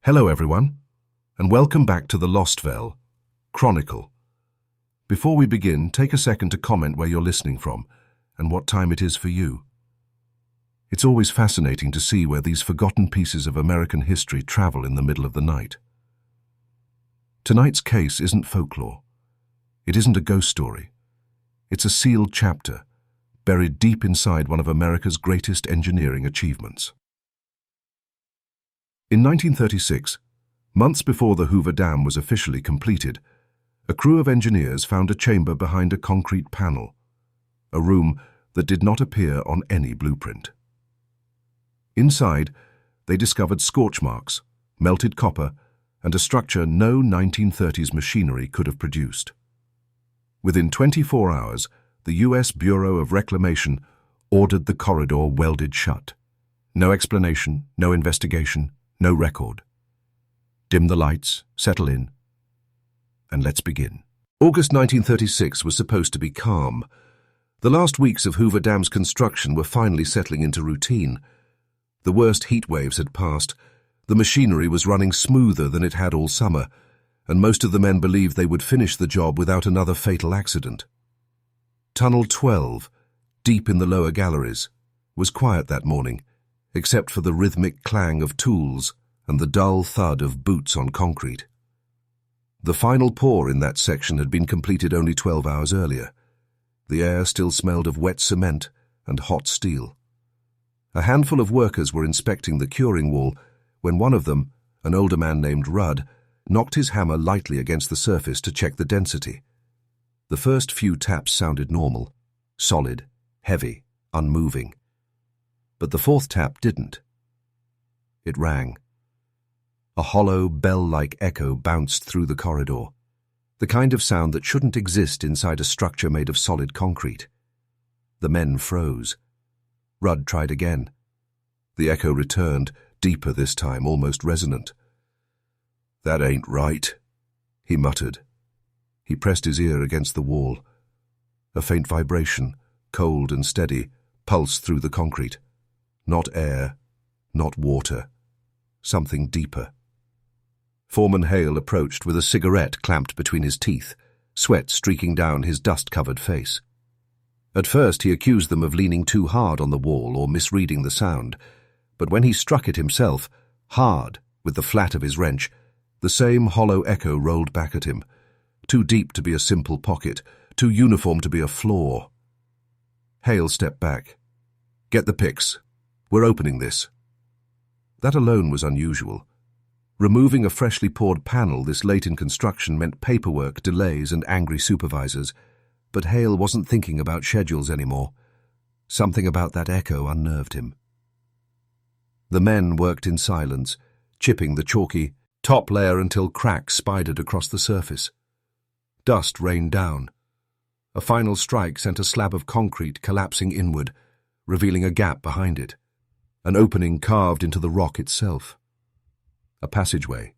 Hello everyone, and welcome back to the Lostvell Chronicle. Before we begin, take a second to comment where you're listening from and what time it is for you. It's always fascinating to see where these forgotten pieces of American history travel in the middle of the night. Tonight's case isn't folklore. It isn't a ghost story. It's a sealed chapter, buried deep inside one of America's greatest engineering achievements. In 1936, months before the Hoover Dam was officially completed, a crew of engineers found a chamber behind a concrete panel, a room that did not appear on any blueprint. Inside, they discovered scorch marks, melted copper, and a structure no 1930s machinery could have produced. Within 24 hours, the U.S. Bureau of Reclamation ordered the corridor welded shut. No explanation, no investigation, no record. Dim the lights, settle in, and let's begin. August 1936 was supposed to be calm. The last weeks of Hoover Dam's construction were finally settling into routine. The worst heat waves had passed, the machinery was running smoother than it had all summer, and most of the men believed they would finish the job without another fatal accident. Tunnel 12, deep in the lower galleries, was quiet that morning, except for the rhythmic clang of tools and the dull thud of boots on concrete. The final pour in that section had been completed only 12 hours earlier. The air still smelled of wet cement and hot steel. A handful of workers were inspecting the curing wall when one of them, an older man named Rudd, knocked his hammer lightly against the surface to check the density. The first few taps sounded normal, solid, heavy, unmoving. But the fourth tap didn't. It rang. A hollow, bell-like echo bounced through the corridor, the kind of sound that shouldn't exist inside a structure made of solid concrete. The men froze. Rudd tried again. The echo returned, deeper this time, almost resonant. "That ain't right," he muttered. He pressed his ear against the wall. A faint vibration, cold and steady, pulsed through the concrete. Not air, not water, something deeper. Foreman Hale approached with a cigarette clamped between his teeth, sweat streaking down his dust-covered face. At first he accused them of leaning too hard on the wall or misreading the sound, but when he struck it himself, hard, with the flat of his wrench, the same hollow echo rolled back at him, too deep to be a simple pocket, too uniform to be a flaw. Hale stepped back. "Get the picks. We're opening this." That alone was unusual. Removing a freshly poured panel this late in construction meant paperwork, delays, and angry supervisors. But Hale wasn't thinking about schedules anymore. Something about that echo unnerved him. The men worked in silence, chipping the chalky top layer until cracks spidered across the surface. Dust rained down. A final strike sent a slab of concrete collapsing inward, revealing a gap behind it, an opening carved into the rock itself. A passageway.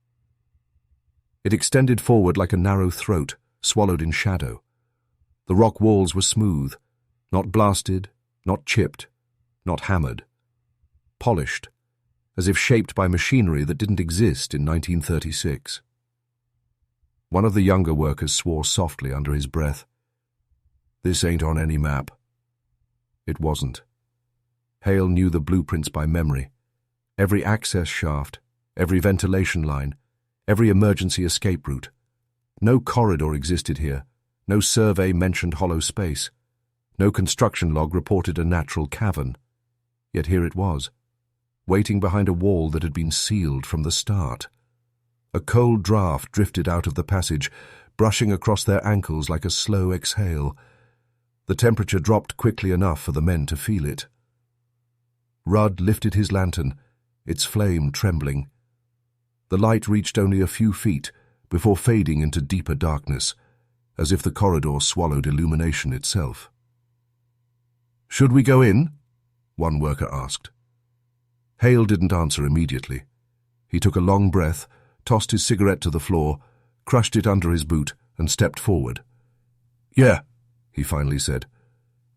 It extended forward like a narrow throat, swallowed in shadow. The rock walls were smooth, not blasted, not chipped, not hammered. Polished, as if shaped by machinery that didn't exist in 1936. One of the younger workers swore softly under his breath. "This ain't on any map." It wasn't. Hale knew the blueprints by memory. Every access shaft, every ventilation line, every emergency escape route. No corridor existed here. No survey mentioned hollow space. No construction log reported a natural cavern. Yet here it was, waiting behind a wall that had been sealed from the start. A cold draft drifted out of the passage, brushing across their ankles like a slow exhale. The temperature dropped quickly enough for the men to feel it. Rudd lifted his lantern, its flame trembling. The light reached only a few feet before fading into deeper darkness, as if the corridor swallowed illumination itself. "Should we go in?" one worker asked. Hale didn't answer immediately. He took a long breath, tossed his cigarette to the floor, crushed it under his boot, and stepped forward. "Yeah," he finally said.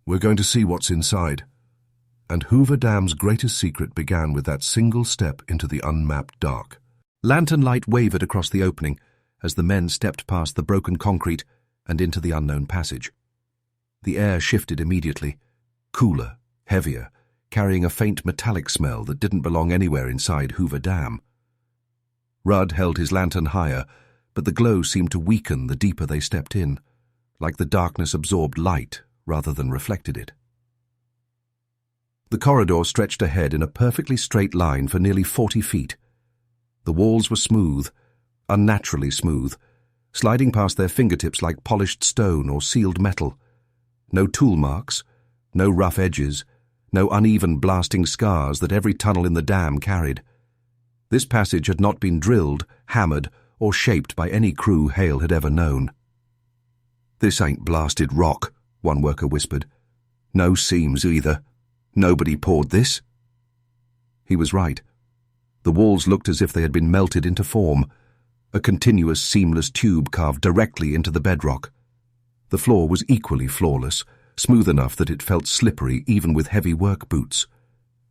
"We're going to see what's inside." And Hoover Dam's greatest secret began with that single step into the unmapped dark. Lantern light wavered across the opening as the men stepped past the broken concrete and into the unknown passage. The air shifted immediately, cooler, heavier, carrying a faint metallic smell that didn't belong anywhere inside Hoover Dam. Rudd held his lantern higher, but the glow seemed to weaken the deeper they stepped in, like the darkness absorbed light rather than reflected it. The corridor stretched ahead in a perfectly straight line for nearly 40 feet. The walls were smooth, unnaturally smooth, sliding past their fingertips like polished stone or sealed metal. No tool marks, no rough edges, no uneven blasting scars that every tunnel in the dam carried. This passage had not been drilled, hammered, or shaped by any crew Hale had ever known. "This ain't blasted rock," one worker whispered. "No seams either. Nobody poured this." He was right. The walls looked as if they had been melted into form, a continuous seamless tube carved directly into the bedrock. The floor was equally flawless, smooth enough that it felt slippery even with heavy work boots.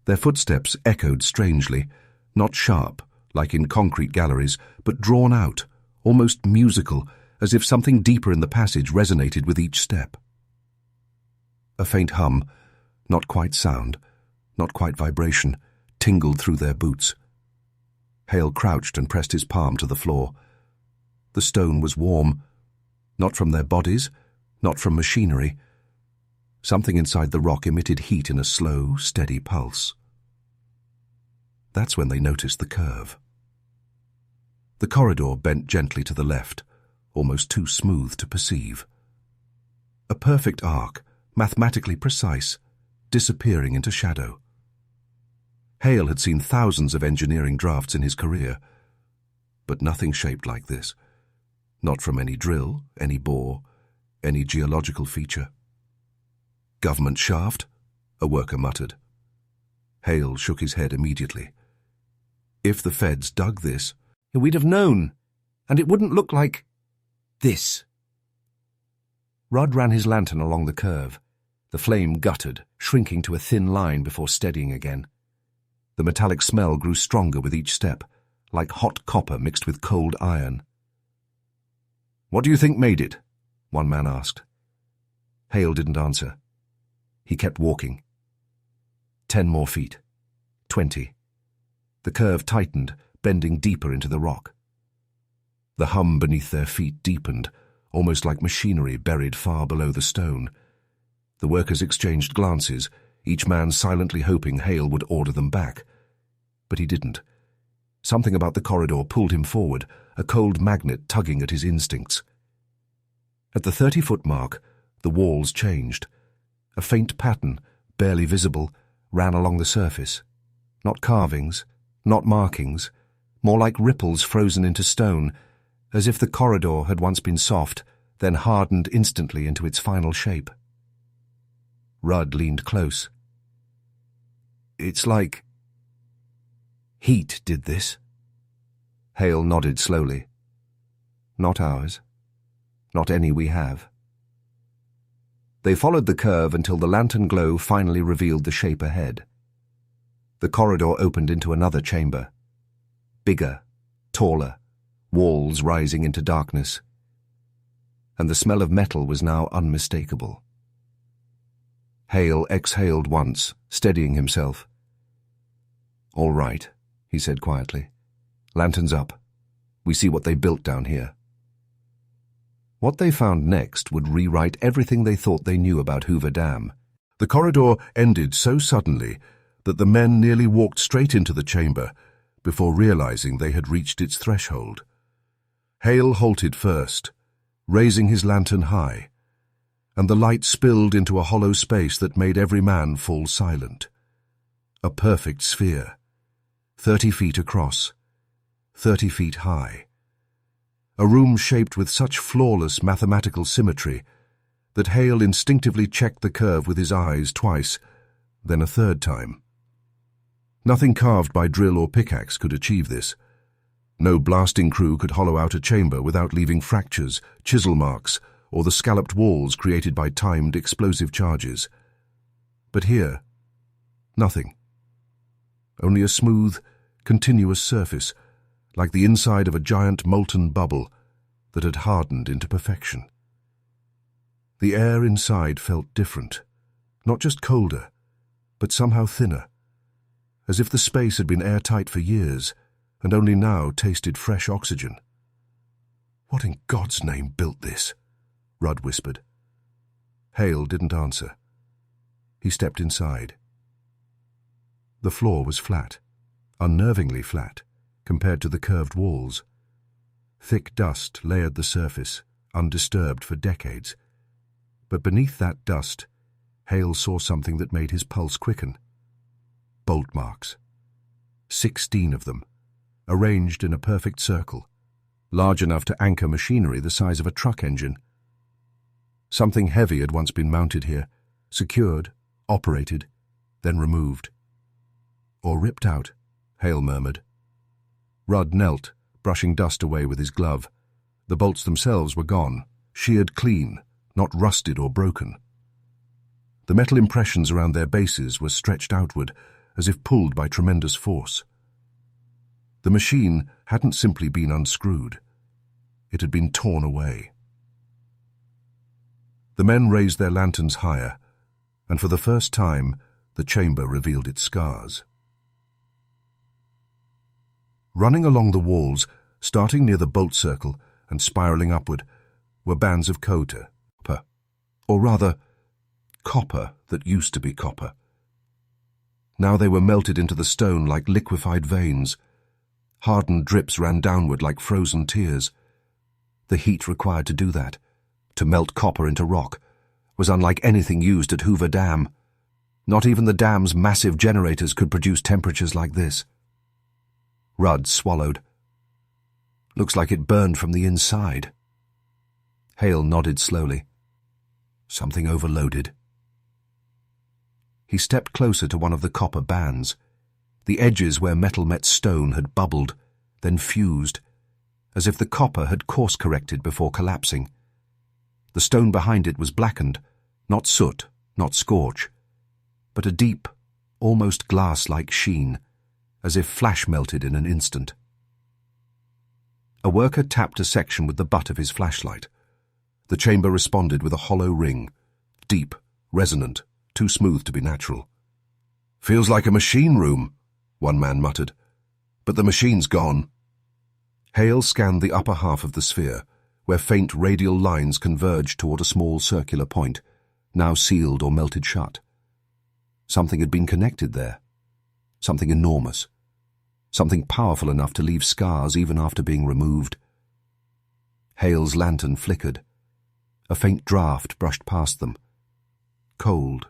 Their footsteps echoed strangely, not sharp, like in concrete galleries, but drawn out, almost musical, as if something deeper in the passage resonated with each step. A faint hum, not quite sound, not quite vibration, tingled through their boots. Hale crouched and pressed his palm to the floor. The stone was warm, not from their bodies, not from machinery. Something inside the rock emitted heat in a slow, steady pulse. That's when they noticed the curve. The corridor bent gently to the left, almost too smooth to perceive. A perfect arc, mathematically precise, disappearing into shadow. Hale had seen thousands of engineering drafts in his career, but nothing shaped like this. Not from any drill, any bore, any geological feature. "Government shaft?" a worker muttered. Hale shook his head immediately. "If the feds dug this, we'd have known, and it wouldn't look like this." Rudd ran his lantern along the curve. The flame guttered, shrinking to a thin line before steadying again. The metallic smell grew stronger with each step, like hot copper mixed with cold iron. "What do you think made it?" one man asked. Hale didn't answer. He kept walking. 10 more feet. 20. The curve tightened, bending deeper into the rock. The hum beneath their feet deepened, almost like machinery buried far below the stone. The workers exchanged glances, each man silently hoping Hale would order them back. But he didn't. Something about the corridor pulled him forward, a cold magnet tugging at his instincts. At the 30-foot mark, the walls changed. A faint pattern, barely visible, ran along the surface. Not carvings, not markings, more like ripples frozen into stone, as if the corridor had once been soft, then hardened instantly into its final shape. Rudd leaned close. "It's like heat did this." Hale nodded slowly. "Not ours. Not any we have." They followed the curve until the lantern glow finally revealed the shape ahead. The corridor opened into another chamber. Bigger, taller, walls rising into darkness. And the smell of metal was now unmistakable. Hale exhaled once, steadying himself. "All right," he said quietly. "Lanterns up. We see what they built down here." What they found next would rewrite everything they thought they knew about Hoover Dam. The corridor ended so suddenly that the men nearly walked straight into the chamber before realizing they had reached its threshold. Hale halted first, raising his lantern high, and the light spilled into a hollow space that made every man fall silent. A perfect sphere, 30 feet across, 30 feet high. A room shaped with such flawless mathematical symmetry that Hale instinctively checked the curve with his eyes twice, then a third time. Nothing carved by drill or pickaxe could achieve this. No blasting crew could hollow out a chamber without leaving fractures, chisel marks, or the scalloped walls created by timed explosive charges. But here, nothing. Only a smooth, continuous surface, like the inside of a giant molten bubble that had hardened into perfection. The air inside felt different, not just colder, but somehow thinner, as if the space had been airtight for years and only now tasted fresh oxygen. "What in God's name built this?" Rudd whispered. Hale didn't answer. He stepped inside. The floor was flat, unnervingly flat, compared to the curved walls. Thick dust layered the surface, undisturbed for decades. But beneath that dust, Hale saw something that made his pulse quicken. Bolt marks. 16 of them, arranged in a perfect circle, large enough to anchor machinery the size of a truck engine. Something heavy had once been mounted here, secured, operated, then removed. "Or ripped out," Hale murmured. Rudd knelt, brushing dust away with his glove. The bolts themselves were gone, sheared clean, not rusted or broken. The metal impressions around their bases were stretched outward, as if pulled by tremendous force. The machine hadn't simply been unscrewed. It had been torn away. The men raised their lanterns higher, and for the first time, the chamber revealed its scars. Running along the walls, starting near the bolt circle and spiraling upward, were bands of copper, or rather, copper that used to be copper. Now they were melted into the stone like liquefied veins. Hardened drips ran downward like frozen tears. The heat required to do that, to melt copper into rock, was unlike anything used at Hoover Dam. Not even the dam's massive generators could produce temperatures like this. Rudd swallowed. "Looks like it burned from the inside." Hale nodded slowly. "Something overloaded." He stepped closer to one of the copper bands. The edges where metal met stone had bubbled, then fused, as if the copper had course-corrected before collapsing. The stone behind it was blackened, not soot, not scorch, but a deep, almost glass-like sheen, as if flash melted in an instant. A worker tapped a section with the butt of his flashlight. The chamber responded with a hollow ring, deep, resonant, too smooth to be natural. "Feels like a machine room," one man muttered. "But the machine's gone." Hale scanned the upper half of the sphere, where faint radial lines converged toward a small circular point, now sealed or melted shut. Something had been connected there. Something enormous. Something powerful enough to leave scars even after being removed. Hale's lantern flickered. A faint draft brushed past them. Cold.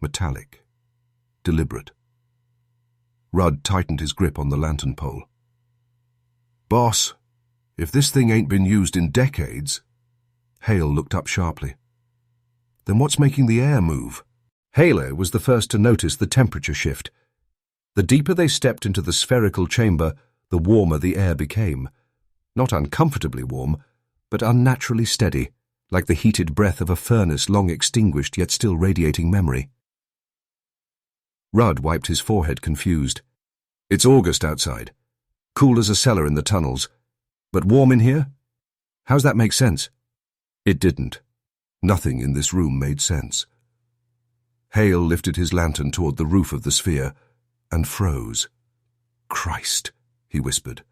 Metallic. Deliberate. Rudd tightened his grip on the lantern pole. "Boss, if this thing ain't been used in decades..." Hale looked up sharply. "Then what's making the air move?" Hale was the first to notice the temperature shift. The deeper they stepped into the spherical chamber, the warmer the air became. Not uncomfortably warm, but unnaturally steady, like the heated breath of a furnace long extinguished yet still radiating memory. Rudd wiped his forehead, confused. "It's August outside. Cool as a cellar in the tunnels. But warm in here? How's that make sense?" It didn't. Nothing in this room made sense. Hale lifted his lantern toward the roof of the sphere and froze. "Christ," he whispered.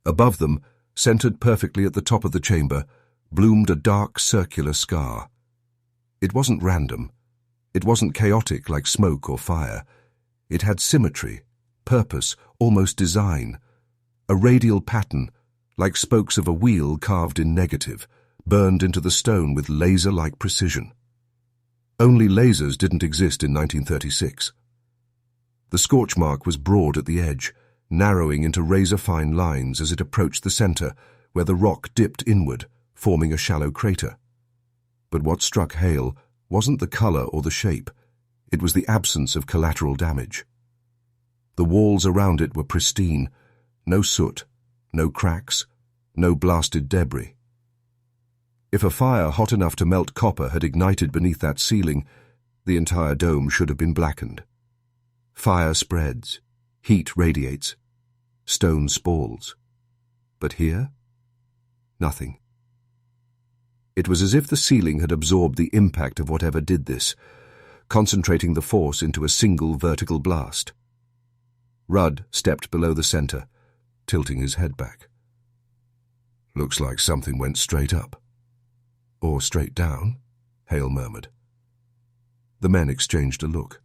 Above them, centered perfectly at the top of the chamber, bloomed a dark circular scar. It wasn't random. It wasn't chaotic like smoke or fire. It had symmetry, purpose, almost design. A radial pattern, like spokes of a wheel carved in negative, burned into the stone with laser-like precision. Only lasers didn't exist in 1936. The scorch mark was broad at the edge, narrowing into razor-fine lines as it approached the center, where the rock dipped inward, forming a shallow crater. But what struck Hale wasn't the color or the shape. It was the absence of collateral damage. The walls around it were pristine, no soot, no cracks, no blasted debris. If a fire hot enough to melt copper had ignited beneath that ceiling, the entire dome should have been blackened. Fire spreads, heat radiates. stone spalls. But here, nothing. It was as if the ceiling had absorbed the impact of whatever did this, concentrating the force into a single vertical blast. Rudd stepped below the center, tilting his head back. "Looks like something went straight up." "Or straight down," Hale murmured. The men exchanged a look.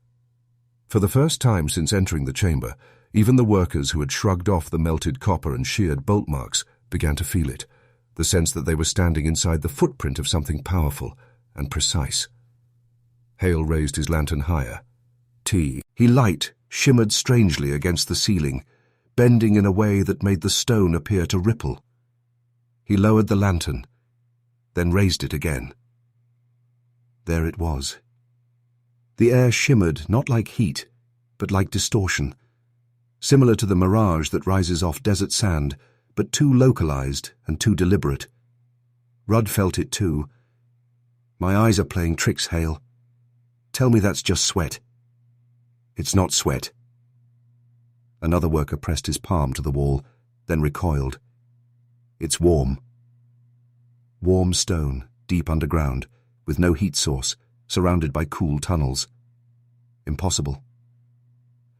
For the first time since entering the chamber, even the workers who had shrugged off the melted copper and sheared bolt marks began to feel it, the sense that they were standing inside the footprint of something powerful and precise. Hale raised his lantern higher. Light shimmered strangely against the ceiling, bending in a way that made the stone appear to ripple. He lowered the lantern, then raised it again. There it was. The air shimmered not like heat, but like distortion, similar to the mirage that rises off desert sand, but too localized and too deliberate. Rudd felt it too. "My eyes are playing tricks, Hale. Tell me that's just sweat." "It's not sweat." Another worker pressed his palm to the wall, then recoiled. "It's warm." Warm stone, deep underground, with no heat source, surrounded by cool tunnels. Impossible.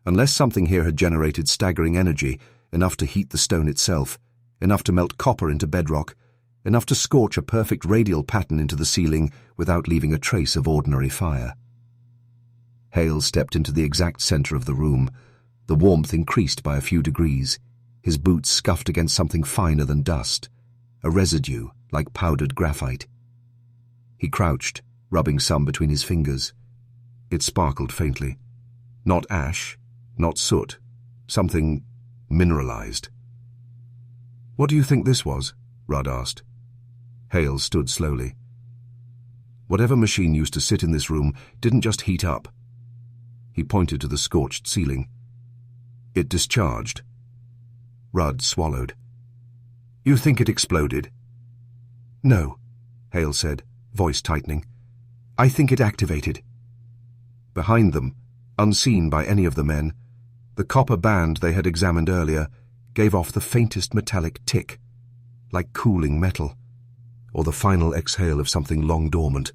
Unless something here had generated staggering energy, enough to heat the stone itself, enough to melt copper into bedrock, enough to scorch a perfect radial pattern into the ceiling without leaving a trace of ordinary fire. Hale stepped into the exact center of the room. The warmth increased by a few degrees. His boots scuffed against something finer than dust, a residue like powdered graphite. He crouched, rubbing some between his fingers. It sparkled faintly. Not ash, not soot, something mineralized. "What do you think this was?" Rudd asked. Hale stood slowly. Whatever machine used to sit in this room didn't just heat up. He pointed to the scorched ceiling. It discharged. Rudd swallowed. "You think it exploded?" "No," Hale said, voice tightening. "I think it activated." Behind them, unseen by any of the men, the copper band they had examined earlier gave off the faintest metallic tick, like cooling metal, or the final exhale of something long dormant.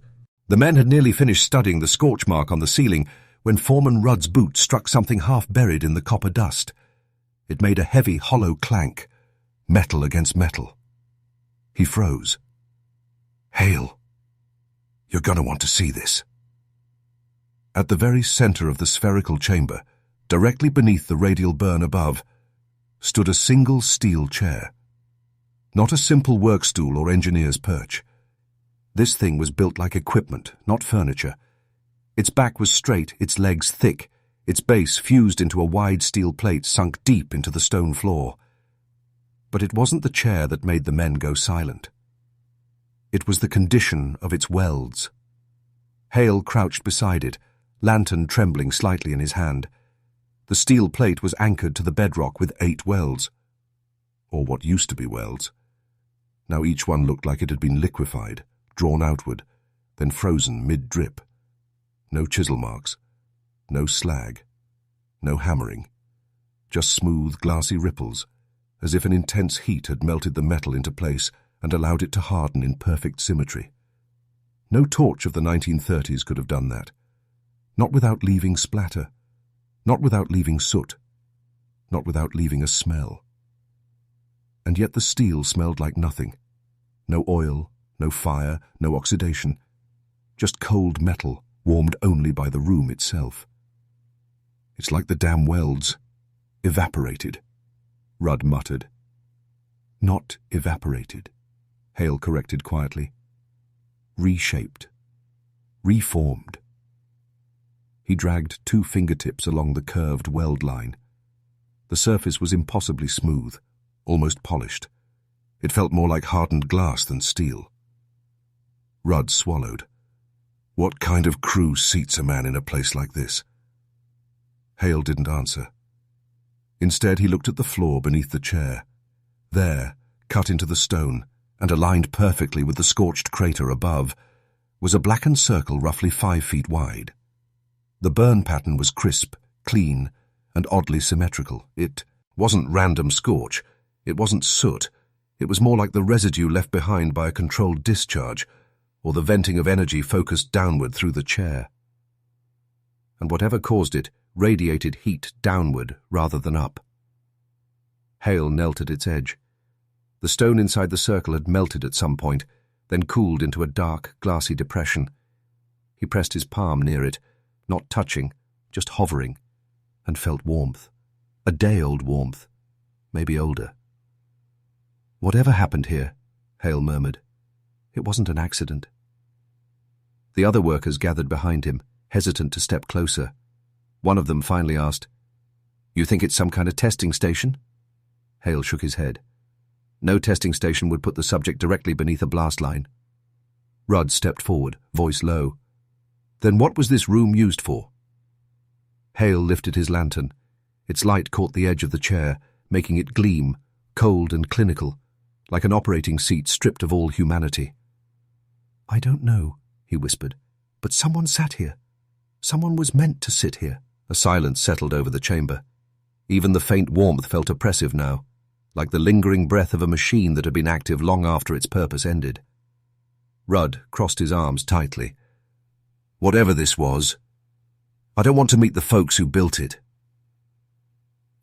The men had nearly finished studying the scorch mark on the ceiling when Foreman Rudd's boot struck something half buried in the copper dust. It made a heavy, hollow clank, metal against metal. He froze. "Hale, you're going to want to see this." At the very center of the spherical chamber, directly beneath the radial burn above, stood a single steel chair. Not a simple workstool or engineer's perch. This thing was built like equipment, not furniture. Its back was straight, its legs thick, its base fused into a wide steel plate sunk deep into the stone floor. But it wasn't the chair that made the men go silent. It was the condition of its welds. Hale crouched beside it, lantern trembling slightly in his hand. The steel plate was anchored to the bedrock with 8 welds. Or what used to be welds. Now each one looked like it had been liquefied, drawn outward, then frozen mid-drip. No chisel marks, no slag, no hammering. Just smooth, glassy ripples, as if an intense heat had melted the metal into place and allowed it to harden in perfect symmetry. No torch of the 1930s could have done that. Not without leaving splatter, not without leaving soot, not without leaving a smell. And yet the steel smelled like nothing. No oil, no fire, no oxidation. Just cold metal, warmed only by the room itself. "It's like the damn welds. Evaporated," Rudd muttered. "Not evaporated," Hale corrected quietly. "Reshaped. Reformed." He dragged 2 fingertips along the curved weld line. The surface was impossibly smooth, almost polished. It felt more like hardened glass than steel. Rudd swallowed. What kind of crew seats a man in a place like this? Hale didn't answer. Instead, he looked at the floor beneath the chair. There, cut into the stone, and aligned perfectly with the scorched crater above, was a blackened circle roughly 5 feet wide. The burn pattern was crisp, clean, and oddly symmetrical. It Wasn't random scorch. It wasn't soot. It was more like the residue left behind by a controlled discharge, or the venting of energy focused downward through the chair. And whatever caused it radiated heat downward rather than up. Hale knelt at its edge. The stone inside the circle had melted at some point, then cooled into a dark, glassy depression. He pressed his palm near it, not touching, just hovering, and felt warmth. A day-old warmth, maybe older. Whatever happened here, Hale murmured. It wasn't an accident. The other workers gathered behind him, hesitant to step closer. One of them finally asked, "You think it's some kind of testing station?" Hale shook his head. No testing station would put the subject directly beneath a blast line. Rudd stepped forward, voice low. "Then what was this room used for?" Hale lifted his lantern. Its light caught the edge of the chair, making it gleam, cold and clinical, like an operating seat stripped of all humanity. "I don't know," he whispered, "but someone sat here. Someone was meant to sit here." A silence settled over the chamber. Even the faint warmth felt oppressive now, like the lingering breath of a machine that had been active long after its purpose ended. Rudd crossed his arms tightly. "Whatever this was, I don't want to meet the folks who built it."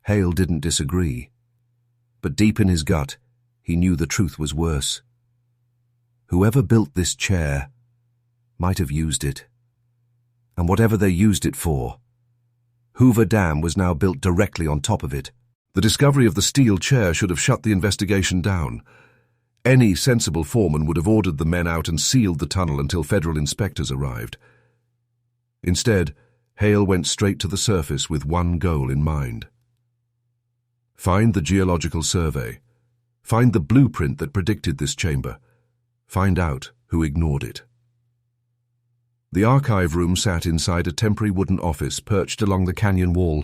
Hale didn't disagree, but deep in his gut, he knew the truth was worse. Whoever built this chair might have used it. And whatever they used it for, Hoover Dam was now built directly on top of it. The discovery of the steel chair should have shut the investigation down. Any sensible foreman would have ordered the men out and sealed the tunnel until federal inspectors arrived. Instead, Hale went straight to the surface with one goal in mind. Find the geological survey. Find the blueprint that predicted this chamber. Find out who ignored it. The archive room sat inside a temporary wooden office perched along the canyon wall,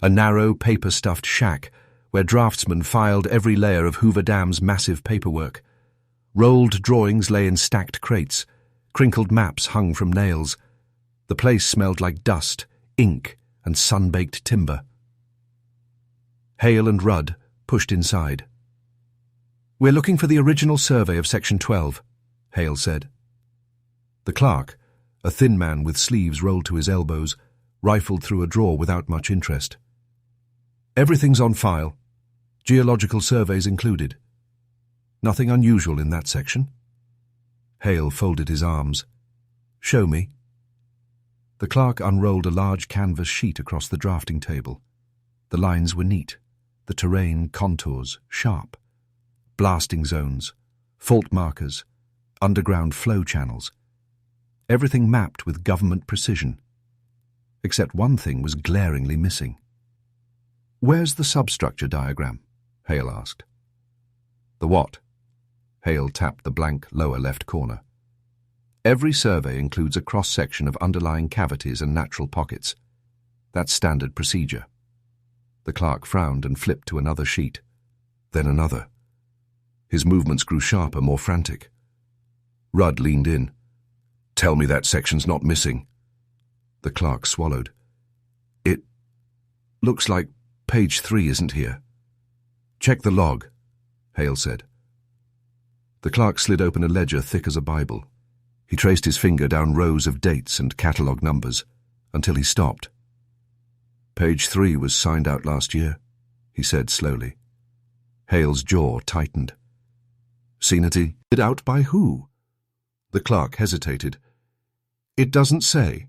a narrow, paper-stuffed shack where draftsmen filed every layer of Hoover Dam's massive paperwork. Rolled drawings lay in stacked crates, crinkled maps hung from nails. The place smelled like dust, ink, and sun-baked timber. Hale and Rudd pushed inside. "We're looking for the original survey of Section 12, Hale said. The clerk, a thin man with sleeves rolled to his elbows, rifled through a drawer without much interest. "Everything's on file, geological surveys included. Nothing unusual in that section." Hale folded his arms. "Show me." The clerk unrolled a large canvas sheet across the drafting table. The lines were neat, the terrain contours sharp. Blasting zones, fault markers, underground flow channels. Everything mapped with government precision. Except one thing was glaringly missing. "Where's the substructure diagram?" Hale asked. "The what?" Hale tapped the blank lower left corner. "Every survey includes a cross-section of underlying cavities and natural pockets. That's standard procedure." The clerk frowned and flipped to another sheet, then another. His movements grew sharper, more frantic. Rudd leaned in. "Tell me that section's not missing." The clerk swallowed. "It looks like page 3 isn't here." "Check the log," Hale said. The clerk slid open a ledger thick as a Bible. He traced his finger down rows of dates and catalogue numbers until he stopped. "Page 3 was signed out last year," he said slowly. Hale's jaw tightened. "Seen it out by who?" The clerk hesitated. "It doesn't say."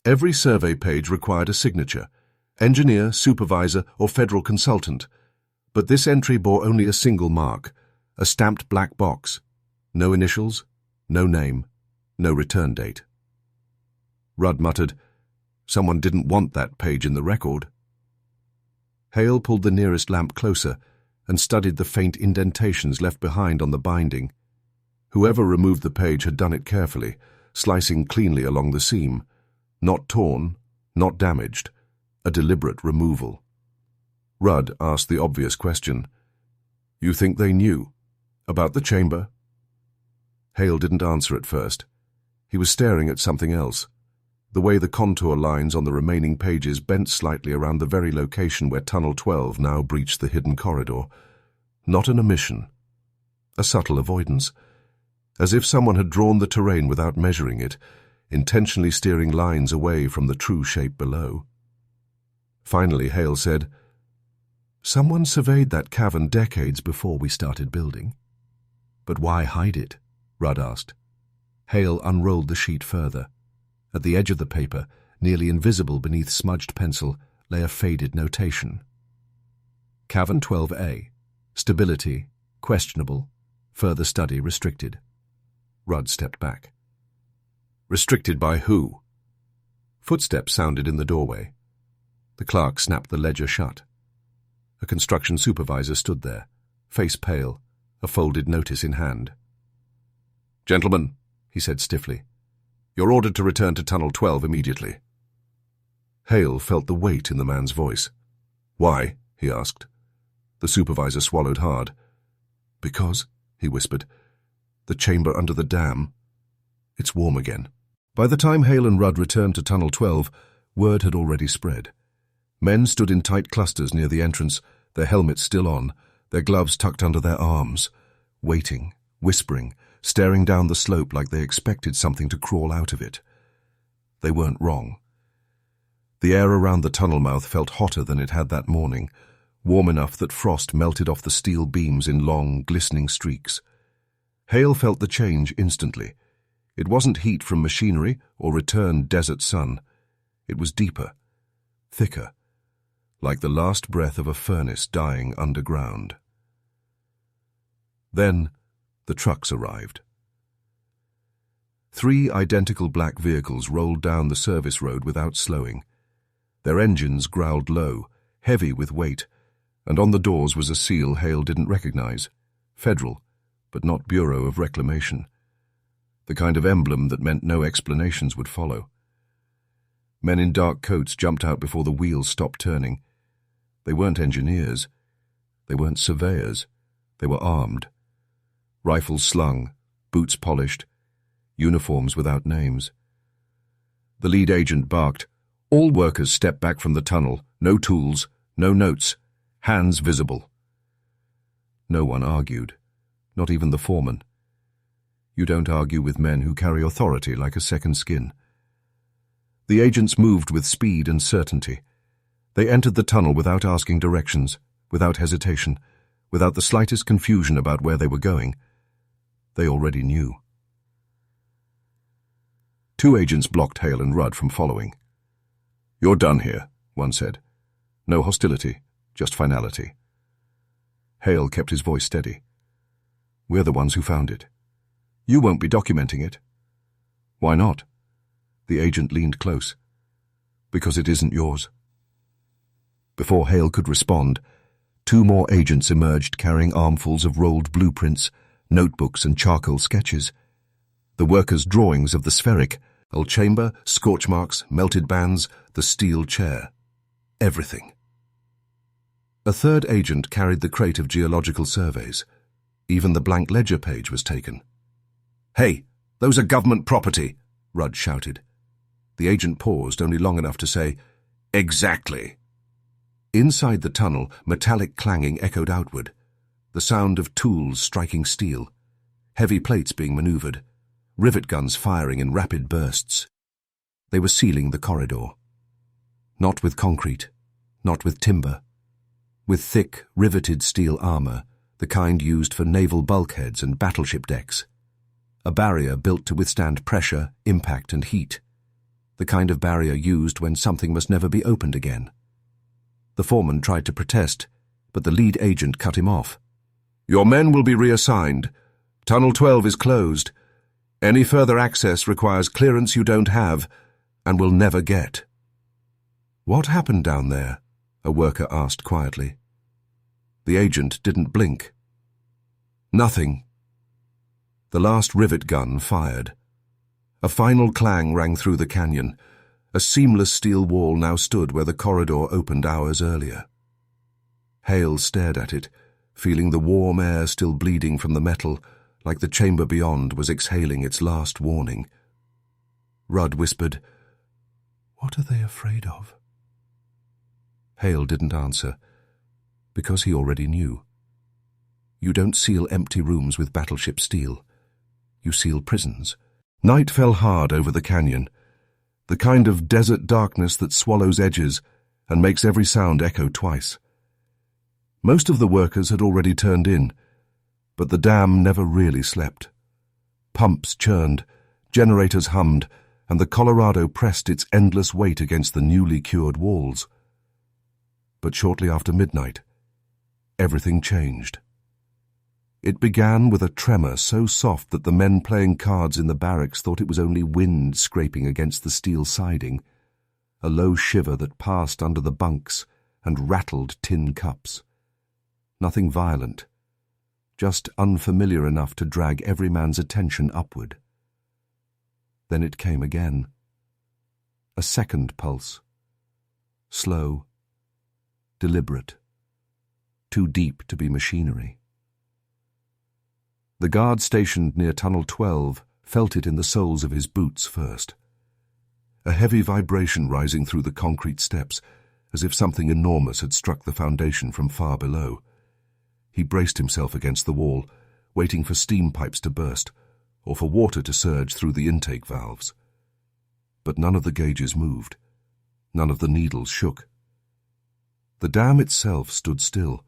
Every survey page required a signature, engineer, supervisor, or federal consultant, but this entry bore only a single mark, a stamped black box. No initials, no name, no return date. Rudd muttered, "Someone didn't want that page in the record." Hale pulled the nearest lamp closer and studied the faint indentations left behind on the binding. Whoever removed the page had done it carefully, slicing cleanly along the seam. Not torn, not damaged, a deliberate removal. Rudd asked the obvious question. "You think they knew? About the chamber?" Hale didn't answer at first. He was staring at something else. the way the contour lines on the remaining pages bent slightly around the very location where Tunnel 12 now breached the hidden corridor. Not an omission, a subtle avoidance, as if someone had drawn the terrain without measuring it, intentionally steering lines away from the true shape below. Finally, Hale said, "Someone surveyed that cavern decades before we started building." "But why hide it?" Rudd asked. Hale unrolled the sheet further. At the edge of the paper, nearly invisible beneath smudged pencil, lay a faded notation. Cavern 12A. Stability, questionable. Further study restricted. Rudd stepped back. Restricted by who? Footsteps sounded in the doorway. The clerk snapped the ledger shut. A construction supervisor stood there, face pale, a folded notice in hand. "Gentlemen," he said stiffly, "you're ordered to return to Tunnel 12 immediately." Hale felt the weight in the man's voice. "Why?" he asked. The supervisor swallowed hard. "Because," he whispered, "the chamber under the dam, it's warm again." By the time Hale and Rudd returned to Tunnel 12, word had already spread. Men stood in tight clusters near the entrance, their helmets still on, their gloves tucked under their arms, waiting, whispering, staring down the slope like they expected something to crawl out of it. They weren't wrong. The air around the tunnel mouth felt hotter than it had that morning, warm enough that frost melted off the steel beams in long, glistening streaks. Hale felt the change instantly. It wasn't heat from machinery or returned desert sun. It was deeper, thicker, like the last breath of a furnace dying underground. Then the trucks arrived. 3 identical black vehicles rolled down the service road without slowing. Their engines growled low, heavy with weight, and on the doors was a seal Hale didn't recognize. Federal, but not Bureau of Reclamation. The kind of emblem that meant no explanations would follow. Men in dark coats jumped out before the wheels stopped turning. They weren't engineers. They weren't surveyors. They were armed. Rifles slung, boots polished, uniforms without names. The lead agent barked, "All workers step back from the tunnel. No tools, no notes, hands visible." No one argued, not even the foreman. You don't argue with men who carry authority like a second skin. The agents moved with speed and certainty. They entered the tunnel without asking directions, without hesitation, without the slightest confusion about where they were going. They already knew. 2 agents blocked Hale and Rudd from following. "You're done here," one said. "No hostility, just finality." Hale kept his voice steady. "We're the ones who found it. You won't be documenting it." "Why not?" The agent leaned close. "Because it isn't yours." Before Hale could respond, 2 more agents emerged carrying armfuls of rolled blueprints, notebooks and charcoal sketches. The workers' drawings of the spherical chamber, scorch marks, melted bands, the steel chair. Everything. A 3rd agent carried the crate of geological surveys. Even the blank ledger page was taken. "Hey, those are government property," Rudd shouted. The agent paused only long enough to say, "Exactly." Inside the tunnel, metallic clanging echoed outward, the sound of tools striking steel, heavy plates being maneuvered, rivet guns firing in rapid bursts. They were sealing the corridor. Not with concrete, not with timber. With thick, riveted steel armor, the kind used for naval bulkheads and battleship decks. A barrier built to withstand pressure, impact and heat. The kind of barrier used when something must never be opened again. The foreman tried to protest, but the lead agent cut him off. "Your men will be reassigned. Tunnel 12 is closed. Any further access requires clearance you don't have and will never get." "What happened down there?" a worker asked quietly. The agent didn't blink. "Nothing." The last rivet gun fired. A final clang rang through the canyon. A seamless steel wall now stood where the corridor opened hours earlier. Hale stared at it, feeling the warm air still bleeding from the metal, like the chamber beyond was exhaling its last warning. Rudd whispered, What are they afraid of? Hale didn't answer, because he already knew. You don't seal empty rooms with battleship steel. You seal prisons. Night fell hard over the canyon, the kind of desert darkness that swallows edges and makes every sound echo twice. Most of the workers had already turned in, but the dam never really slept. Pumps churned, generators hummed, and the Colorado pressed its endless weight against the newly cured walls. But shortly after midnight, everything changed. It began with a tremor so soft that the men playing cards in the barracks thought it was only wind scraping against the steel siding, a low shiver that passed under the bunks and rattled tin cups. Nothing violent, just unfamiliar enough to drag every man's attention upward. Then it came again. A second pulse. Slow, deliberate, too deep to be machinery. The guard stationed near Tunnel 12 felt it in the soles of his boots first. A heavy vibration rising through the concrete steps, as if something enormous had struck the foundation from far below. He braced himself against the wall, waiting for steam pipes to burst, or for water to surge through the intake valves. But none of the gauges moved. None of the needles shook. The dam itself stood still.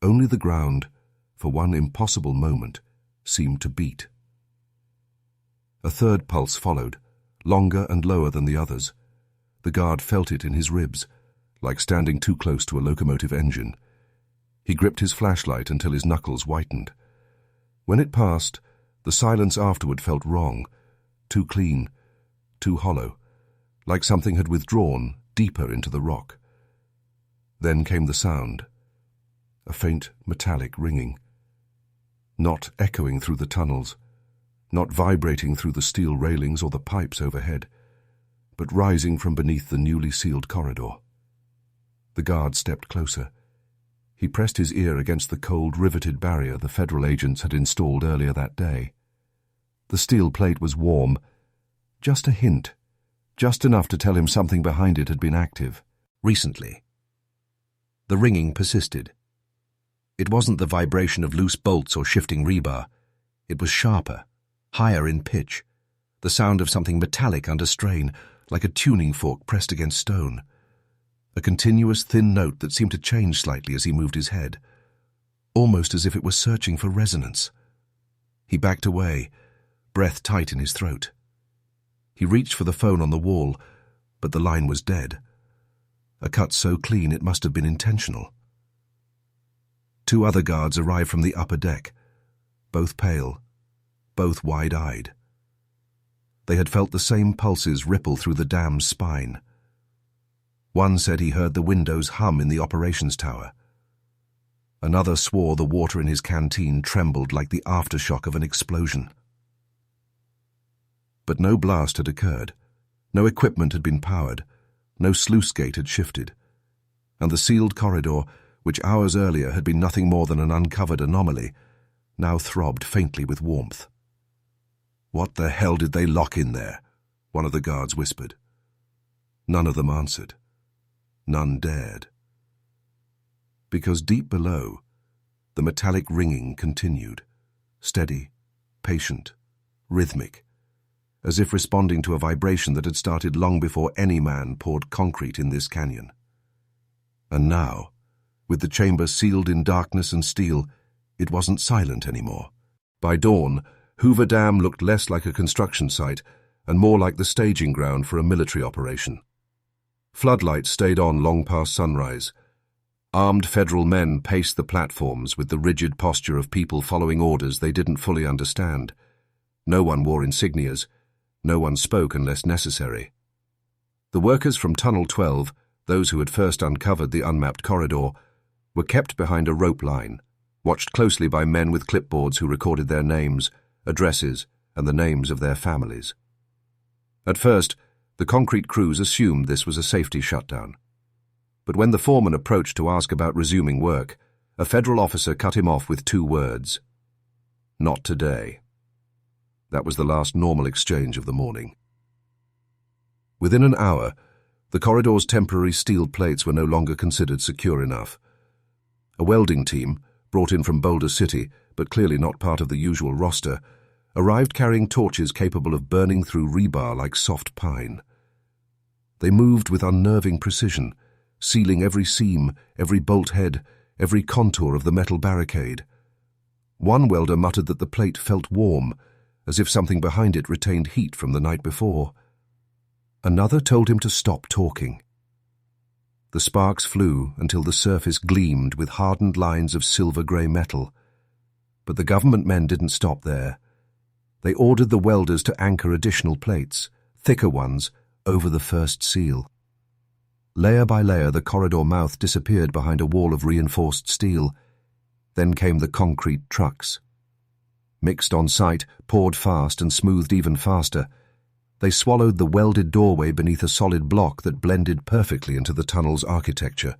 Only the ground, for one impossible moment, seemed to beat. A third pulse followed, longer and lower than the others. The guard felt it in his ribs, like standing too close to a locomotive engine. He gripped his flashlight until his knuckles whitened. When it passed, the silence afterward felt wrong, too clean, too hollow, like something had withdrawn deeper into the rock. Then came the sound, a faint metallic ringing. Not echoing through the tunnels, not vibrating through the steel railings or the pipes overhead, but rising from beneath the newly sealed corridor. The guard stepped closer. He pressed his ear against the cold, riveted barrier the Federal agents had installed earlier that day. The steel plate was warm, just a hint, just enough to tell him something behind it had been active, recently. The ringing persisted. It wasn't the vibration of loose bolts or shifting rebar. It was sharper, higher in pitch, the sound of something metallic under strain, like a tuning fork pressed against stone. A continuous thin note that seemed to change slightly as he moved his head, almost as if it were searching for resonance. He backed away, breath tight in his throat. He reached for the phone on the wall, but the line was dead. A cut so clean it must have been intentional. Two other guards arrived from the upper deck, both pale, both wide-eyed. They had felt the same pulses ripple through the dam's spine. One said he heard the windows hum in the operations tower. Another swore the water in his canteen trembled like the aftershock of an explosion. But no blast had occurred, no equipment had been powered, no sluice gate had shifted, and the sealed corridor, which hours earlier had been nothing more than an uncovered anomaly, now throbbed faintly with warmth. "What the hell did they lock in there?" one of the guards whispered. None of them answered. None dared. Because deep below, the metallic ringing continued, steady, patient, rhythmic, as if responding to a vibration that had started long before any man poured concrete in this canyon. And now, with the chamber sealed in darkness and steel, it wasn't silent anymore. By dawn, Hoover Dam looked less like a construction site and more like the staging ground for a military operation. Floodlights stayed on long past sunrise. Armed federal men paced the platforms with the rigid posture of people following orders they didn't fully understand. No one wore insignias. No one spoke unless necessary. The workers from Tunnel 12, those who had first uncovered the unmapped corridor, were kept behind a rope line, watched closely by men with clipboards who recorded their names, addresses, and the names of their families. At first, the concrete crews assumed this was a safety shutdown. But when the foreman approached to ask about resuming work, a federal officer cut him off with 2 words. "Not today." That was the last normal exchange of the morning. Within an hour, The corridor's temporary steel plates were no longer considered secure enough. A welding team, brought in from Boulder City, but clearly not part of the usual roster, arrived carrying torches capable of burning through rebar like soft pine. They moved with unnerving precision, sealing every seam, every bolt head, every contour of the metal barricade. One welder muttered that the plate felt warm, as if something behind it retained heat from the night before. Another told him to stop talking. The sparks flew until the surface gleamed with hardened lines of silver-grey metal. But the government men didn't stop there. They ordered the welders to anchor additional plates, thicker ones, over the first seal. Layer by layer, the corridor mouth disappeared behind a wall of reinforced steel. Then came the concrete trucks. Mixed on site, poured fast and smoothed even faster, they swallowed the welded doorway beneath a solid block that blended perfectly into the tunnel's architecture.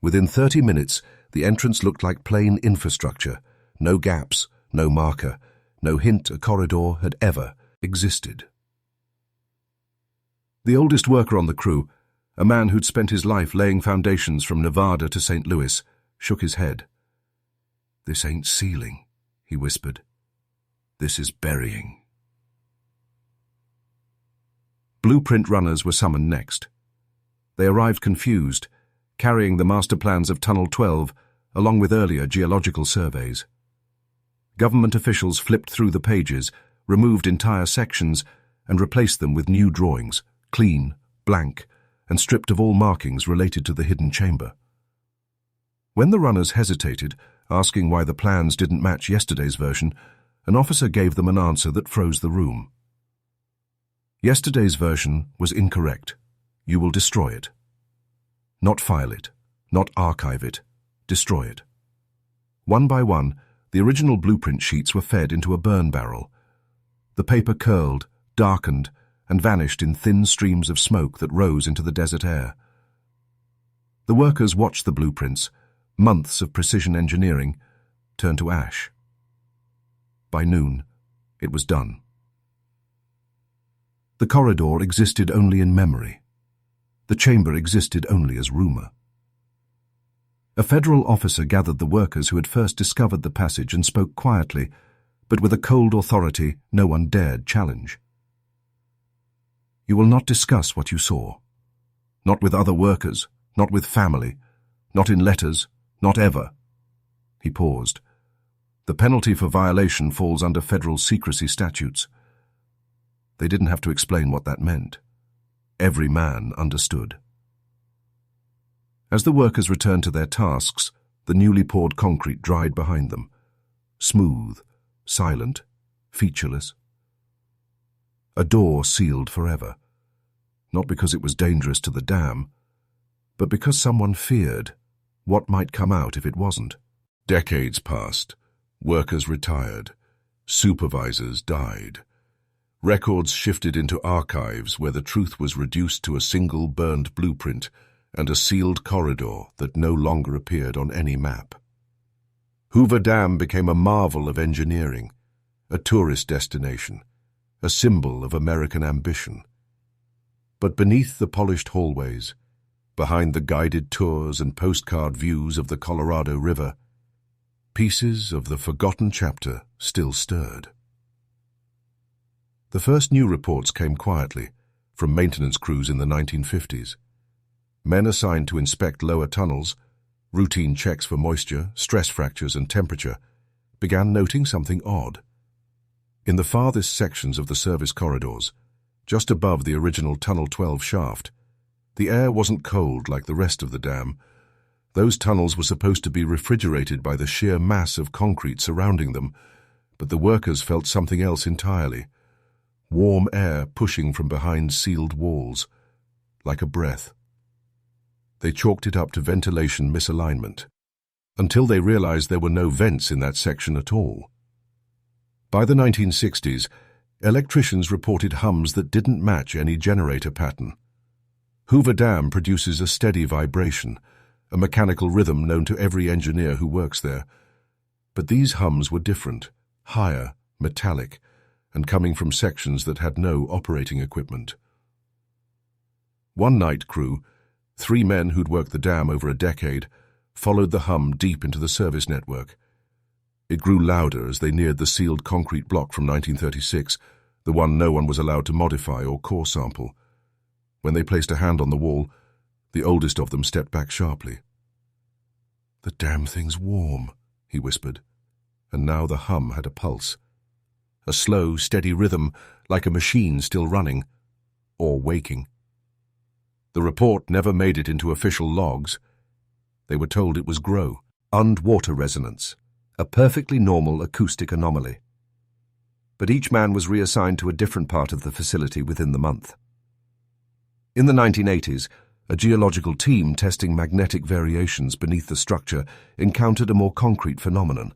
Within 30 minutes, the entrance looked like plain infrastructure, no gaps, no marker, no hint a corridor had ever existed. The oldest worker on the crew, a man who'd spent his life laying foundations from Nevada to St. Louis, shook his head. "This ain't sealing," he whispered. "This is burying." Blueprint runners were summoned next. They arrived confused, carrying the master plans of Tunnel 12 along with earlier geological surveys. Government officials flipped through the pages, removed entire sections, and replaced them with new drawings, clean, blank, and stripped of all markings related to the hidden chamber. When the runners hesitated, asking why the plans didn't match yesterday's version, an officer gave them an answer that froze the room. Yesterday's version was incorrect. You will destroy it. Not file it, not archive it, destroy it. One by one, the original blueprint sheets were fed into a burn barrel. The paper curled, darkened, and vanished in thin streams of smoke that rose into the desert air. The workers watched the blueprints, months of precision engineering, turn to ash. By noon, it was done. The corridor existed only in memory. The chamber existed only as rumor. A federal officer gathered the workers who had first discovered the passage and spoke quietly, but with a cold authority no one dared challenge. "You will not discuss what you saw. Not with other workers, not with family, not in letters, not ever." He paused. "The penalty for violation falls under federal secrecy statutes." They didn't have to explain what that meant. Every man understood. As the workers returned to their tasks, the newly poured concrete dried behind them. Smooth, silent, featureless. A door sealed forever. Not because it was dangerous to the dam, but because someone feared what might come out if it wasn't. Decades passed. Workers retired. Supervisors died. Records shifted into archives where the truth was reduced to a single burned blueprint and a sealed corridor that no longer appeared on any map. Hoover Dam became a marvel of engineering, a tourist destination, a symbol of American ambition. But beneath the polished hallways, behind the guided tours and postcard views of the Colorado River, pieces of the forgotten chapter still stirred. The first new reports came quietly, from maintenance crews in the 1950s. Men assigned to inspect lower tunnels, routine checks for moisture, stress fractures, and temperature, began noting something odd. In the farthest sections of the service corridors, just above the original Tunnel 12 shaft, the air wasn't cold like the rest of the dam. Those tunnels were supposed to be refrigerated by the sheer mass of concrete surrounding them, but the workers felt something else entirely. Warm air pushing from behind sealed walls, like a breath. They chalked it up to ventilation misalignment, until they realized there were no vents in that section at all. By the 1960s, electricians reported hums that didn't match any generator pattern. Hoover Dam produces a steady vibration, a mechanical rhythm known to every engineer who works there. But these hums were different, higher, metallic, and coming from sections that had no operating equipment. One night crew, 3 men who'd worked the dam over a decade, followed the hum deep into the service network. It grew louder as they neared the sealed concrete block from 1936, the one no one was allowed to modify or core sample. When they placed a hand on the wall, the oldest of them stepped back sharply. "The damn thing's warm," he whispered, and now the hum had a pulse. A slow, steady rhythm, like a machine still running, or waking. The report never made it into official logs. They were told it was GROW, water resonance, a perfectly normal acoustic anomaly. But each man was reassigned to a different part of the facility within the month. In the 1980s, a geological team testing magnetic variations beneath the structure encountered a more concrete phenomenon.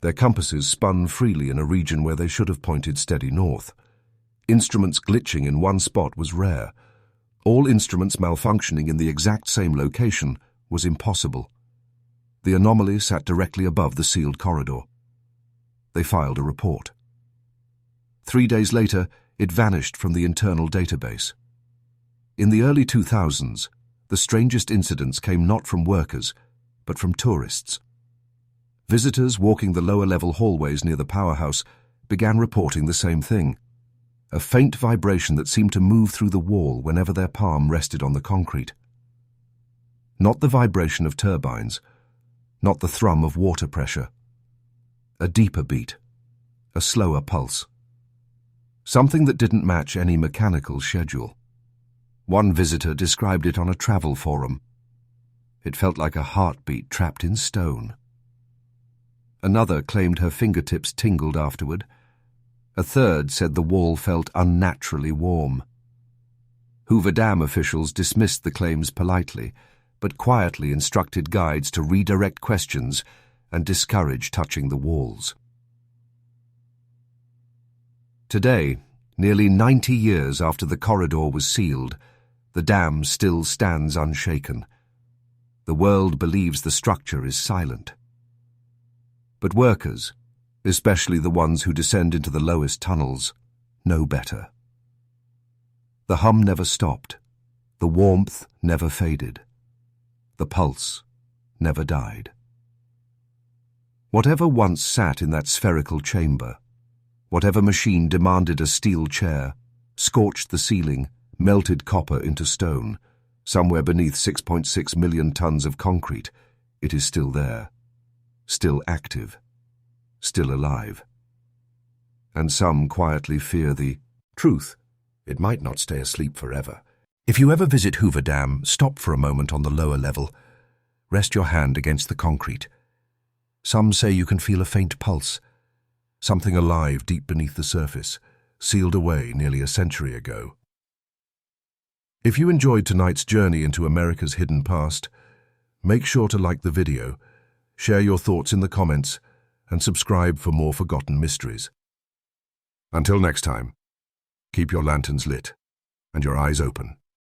Their compasses spun freely in a region where they should have pointed steady north. Instruments glitching in one spot was rare. All instruments malfunctioning in the exact same location was impossible. The anomaly sat directly above the sealed corridor. They filed a report. 3 days later, it vanished from the internal database. In the early 2000s, the strangest incidents came not from workers, but from tourists. Visitors walking the lower-level hallways near the powerhouse began reporting the same thing. A faint vibration that seemed to move through the wall whenever their palm rested on the concrete. Not the vibration of turbines, not the thrum of water pressure. A deeper beat, a slower pulse. Something that didn't match any mechanical schedule. One visitor described it on a travel forum. It felt like a heartbeat trapped in stone. Another claimed her fingertips tingled afterward. A third said the wall felt unnaturally warm. Hoover Dam officials dismissed the claims politely, but quietly instructed guides to redirect questions and discourage touching the walls. Today, nearly 90 years after the corridor was sealed, the dam still stands unshaken. The world believes the structure is silent. But workers, especially the ones who descend into the lowest tunnels, know better. The hum never stopped. The warmth never faded. The pulse never died. Whatever once sat in that spherical chamber, whatever machine demanded a steel chair, scorched the ceiling, melted copper into stone, somewhere beneath 6.6 million tons of concrete, it is still there, still active, still alive. And some quietly fear the truth. It might not stay asleep forever. If you ever visit Hoover Dam, stop for a moment on the lower level. Rest your hand against the concrete. Some say you can feel a faint pulse, something alive deep beneath the surface, sealed away nearly a century ago. If you enjoyed tonight's journey into America's hidden past, make sure to like the video, share your thoughts in the comments, and subscribe for more forgotten mysteries. Until next time, keep your lanterns lit and your eyes open.